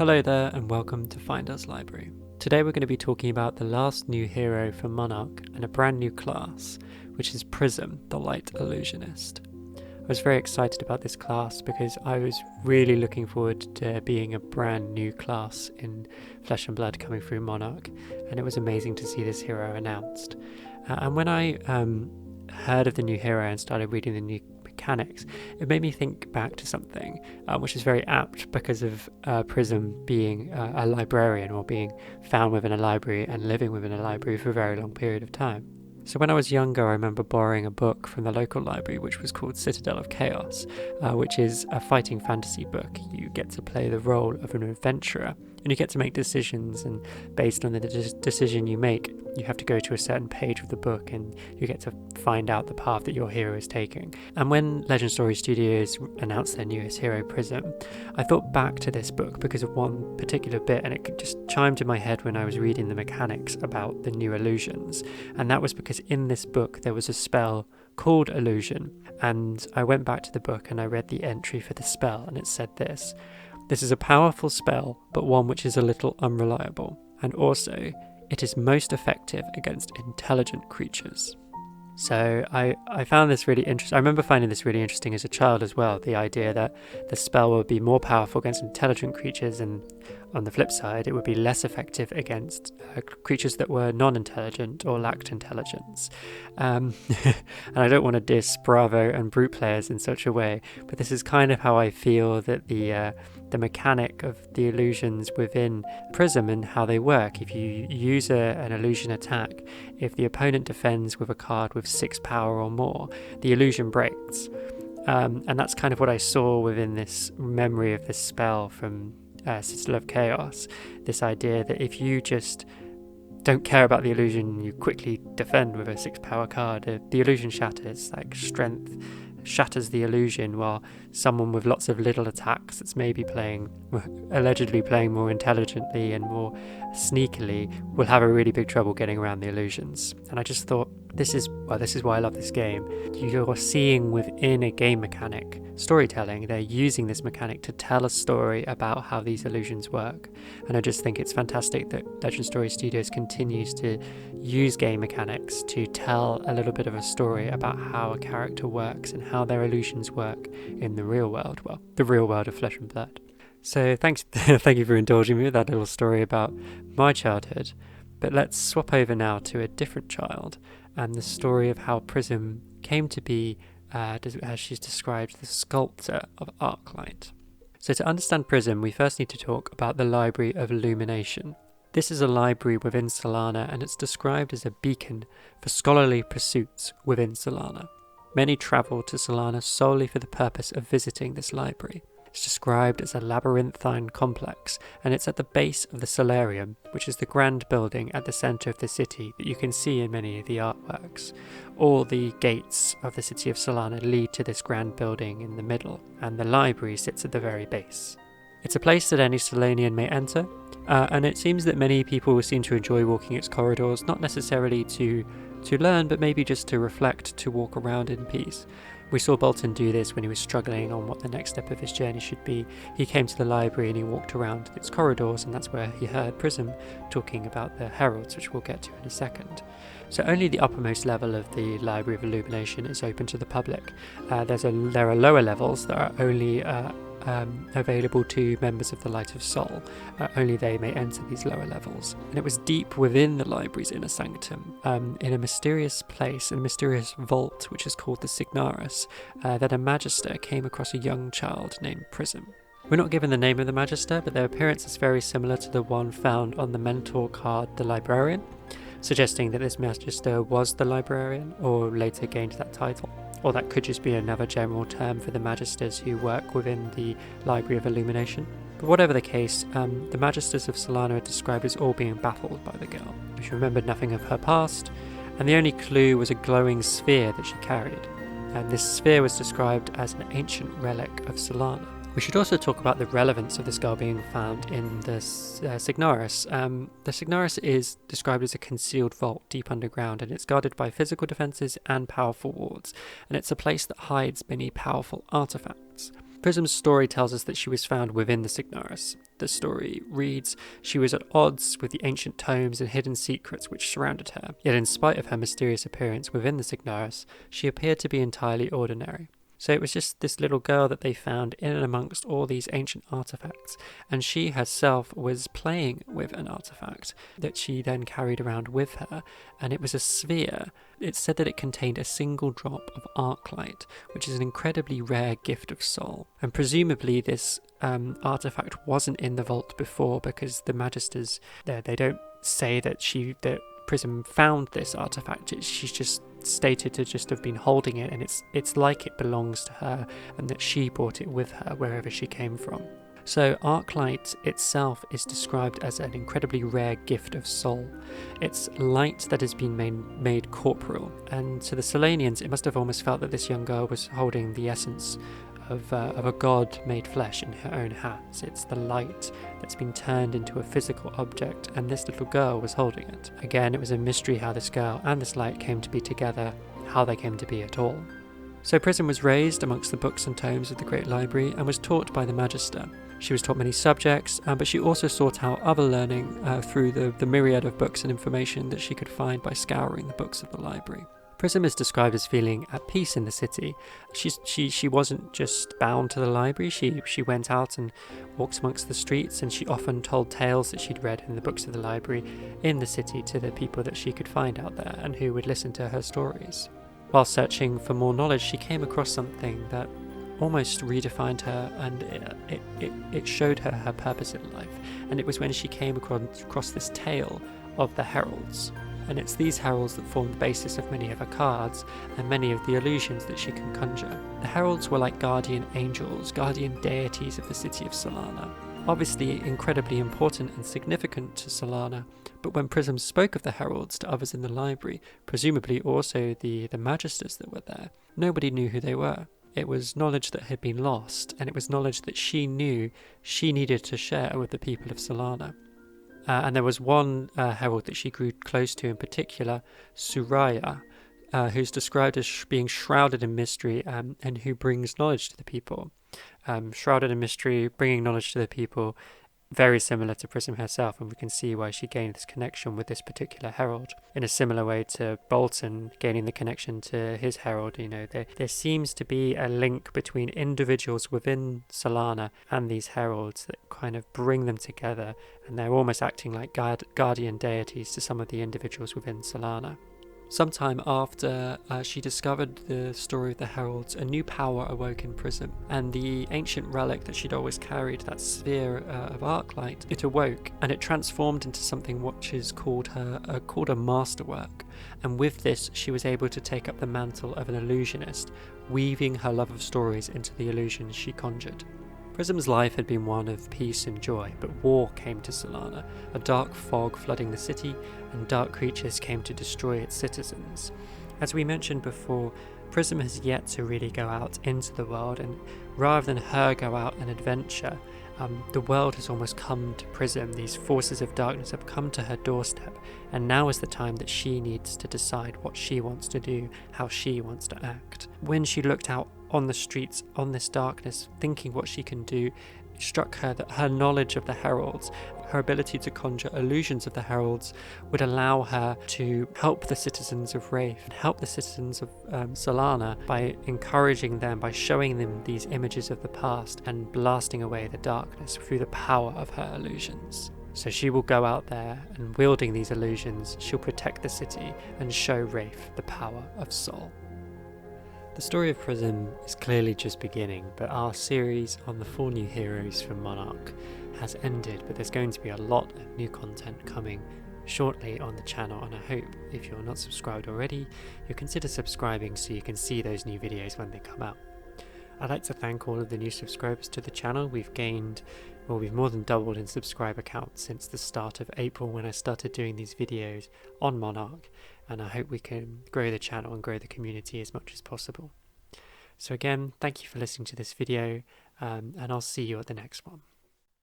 Hello there and welcome to Fyendal's Library. Today we're going to be talking about the last new hero for Monarch and a brand new class, which is Prism the Illusionist. I was very excited about this class because I was really looking forward to being a brand new class in Flesh and Blood coming through Monarch, and it was amazing to see this hero announced. And when I heard of the new hero and started reading the new mechanics, it made me think back to something which is very apt because of Prism being a librarian, or being found within a library and living within a library for a very long period of time. So when I was younger, I remember borrowing a book from the local library which was called Citadel of Chaos, which is a fighting fantasy book. You get to play the role of an adventurer and you get to make decisions, and based on the decision you make, you have to go to a certain page of the book and you get to find out the path that your hero is taking. And when Legend Story Studios announced their newest hero, Prism, I thought back to this book because of one particular bit, and it just chimed in my head when I was reading the mechanics about the new illusions. And that was because in this book there was a spell called Illusion, and I went back to the book and I read the entry for the spell, and it said this: "This is a powerful spell, but one which is a little unreliable, and also it is most effective against intelligent creatures." So I found this really interesting. I remember finding this really interesting as a child as well, the idea that the spell would be more powerful against intelligent creatures, and on the flip side it would be less effective against creatures that were non-intelligent or lacked intelligence. And I don't want to diss Bravo and Brute players in such a way, but this is kind of how I feel that the mechanic of the illusions within Prism and how they work. If you use an illusion attack, if the opponent defends with a card with 6 power or more, the illusion breaks. And that's kind of what I saw within this memory of this spell from Citadel of Chaos. This idea that if you just don't care about the illusion, you quickly defend with a 6 power card, the illusion shatters. Like strength shatters the illusion, while someone with lots of little attacks that's maybe allegedly playing more intelligently and more sneakily will have a really big trouble getting around the illusions. And I just thought, this is why I love this game. You're seeing within a game mechanic storytelling. They're using this mechanic to tell a story about how these illusions work, and I just think it's fantastic that Legend Story Studios continues to use game mechanics to tell a little bit of a story about how a character works and how their illusions work in the real world, well, the real world of Flesh and Blood. So thank you for indulging me with that little story about my childhood. But let's swap over now to a different child and the story of how Prism came to be, as she's described, the sculptor of Arclight. So to understand Prism, we first need to talk about the Library of Illumination. This is a library within Solana, and it's described as a beacon for scholarly pursuits within Solana. Many travel to Solana solely for the purpose of visiting this library. It's described as a labyrinthine complex, and it's at the base of the Solarium, which is the grand building at the centre of the city that you can see in many of the artworks. All the gates of the city of Solana lead to this grand building in the middle, and the library sits at the very base. It's a place that any Solanian may enter, and it seems that many people seem to enjoy walking its corridors, not necessarily to learn, but maybe just to reflect, to walk around in peace. We saw Bolton do this when he was struggling on what the next step of his journey should be. He came to the library and he walked around its corridors, and that's where he heard Prism talking about the Heralds, which we'll get to in a second. So only the uppermost level of the Library of Illumination is open to the public. There are lower levels that are only available to members of the Light of Sol. Only they may enter these lower levels. And it was deep within the library's inner sanctum, in a mysterious place, in a mysterious vault which is called the Signaris, that a Magister came across a young child named Prism. We're not given the name of the Magister, but their appearance is very similar to the one found on the mentor card, the Librarian, suggesting that this Magister was the Librarian, or later gained that title. Or that could just be another general term for the Magisters who work within the Library of Illumination. But whatever the case, the Magisters of Solana are described as all being baffled by the girl. She remembered nothing of her past, and the only clue was a glowing sphere that she carried. And this sphere was described as an ancient relic of Solana. We should also talk about the relevance of this girl being found in the Signaris. The Signaris is described as a concealed vault deep underground, and it's guarded by physical defences and powerful wards, and it's a place that hides many powerful artefacts. Prism's story tells us that she was found within the Signaris. The story reads, she was at odds with the ancient tomes and hidden secrets which surrounded her, yet in spite of her mysterious appearance within the Signaris, she appeared to be entirely ordinary. So it was just this little girl that they found in and amongst all these ancient artifacts, and she herself was playing with an artifact that she then carried around with her, and it was a sphere. It said that it contained a single drop of arc light, which is an incredibly rare gift of soul. And presumably this artifact wasn't in the vault before, because the Magisters, they don't say that Prism found this artifact. She's just stated to just have been holding it, and it's like it belongs to her and that she brought it with her wherever she came from. So Arclight itself is described as an incredibly rare gift of soul. It's light that has been made corporeal, and to the Solanians it must have almost felt that this young girl was holding the essence of a god made flesh in her own hands. It's the light that's been turned into a physical object, and this little girl was holding it. Again, it was a mystery how this girl and this light came to be together, how they came to be at all. So Prism was raised amongst the books and tomes of the Great Library and was taught by the Magister. She was taught many subjects, but she also sought out other learning through the myriad of books and information that she could find by scouring the books of the library. Prism is described as feeling at peace in the city. She wasn't just bound to the library, she went out and walked amongst the streets, and she often told tales that she'd read in the books of the library in the city to the people that she could find out there and who would listen to her stories. While searching for more knowledge, she came across something that almost redefined her, and it showed her her purpose in life. And it was when she came across this tale of the Heralds. And it's these heralds that form the basis of many of her cards and many of the illusions that she can conjure. The heralds were like guardian angels, guardian deities of the city of Solana. Obviously incredibly important and significant to Solana, but when Prism spoke of the heralds to others in the library, presumably also the Magisters that were there, nobody knew who they were. It was knowledge that had been lost, and it was knowledge that she knew she needed to share with the people of Solana. And there was one herald that she grew close to in particular, Suraya, who's described as being shrouded in mystery and who brings knowledge to the people. Shrouded in mystery, bringing knowledge to the people, very similar to Prism herself, and we can see why she gained this connection with this particular herald. In a similar way to Bolton gaining the connection to his herald, there seems to be a link between individuals within Solana and these heralds that kind of bring them together, and they're almost acting like guardian deities to some of the individuals within Solana. Sometime after she discovered the story of the heralds, a new power awoke in Prism, and the ancient relic that she'd always carried, that sphere of arclight, it awoke and it transformed into something which is called a masterwork. And with this, she was able to take up the mantle of an illusionist, weaving her love of stories into the illusions she conjured. Prism's life had been one of peace and joy, but war came to Solana, a dark fog flooding the city, and dark creatures came to destroy its citizens. As we mentioned before, Prism has yet to really go out into the world, and rather than her go out and adventure, the world has almost come to Prism. These forces of darkness have come to her doorstep, and now is the time that she needs to decide what she wants to do, how she wants to act. When she looked out on the streets, on this darkness, thinking what she can do, it struck her that her knowledge of the heralds, her ability to conjure illusions of the heralds, would allow her to help the citizens of Wraith and help the citizens of Solana by encouraging them, by showing them these images of the past and blasting away the darkness through the power of her illusions. So she will go out there and, wielding these illusions, she'll protect the city and show Wraith the power of soul. The story of Prism is clearly just beginning, but our series on the 4 new heroes from Monarch has ended, but there's going to be a lot of new content coming shortly on the channel, and I hope if you're not subscribed already, you'll consider subscribing so you can see those new videos when they come out. I'd like to thank all of the new subscribers to the channel. We've more than doubled in subscriber count since the start of April when I started doing these videos on Monarch, and I hope we can grow the channel and grow the community as much as possible. So again, thank you for listening to this video, and I'll see you at the next one.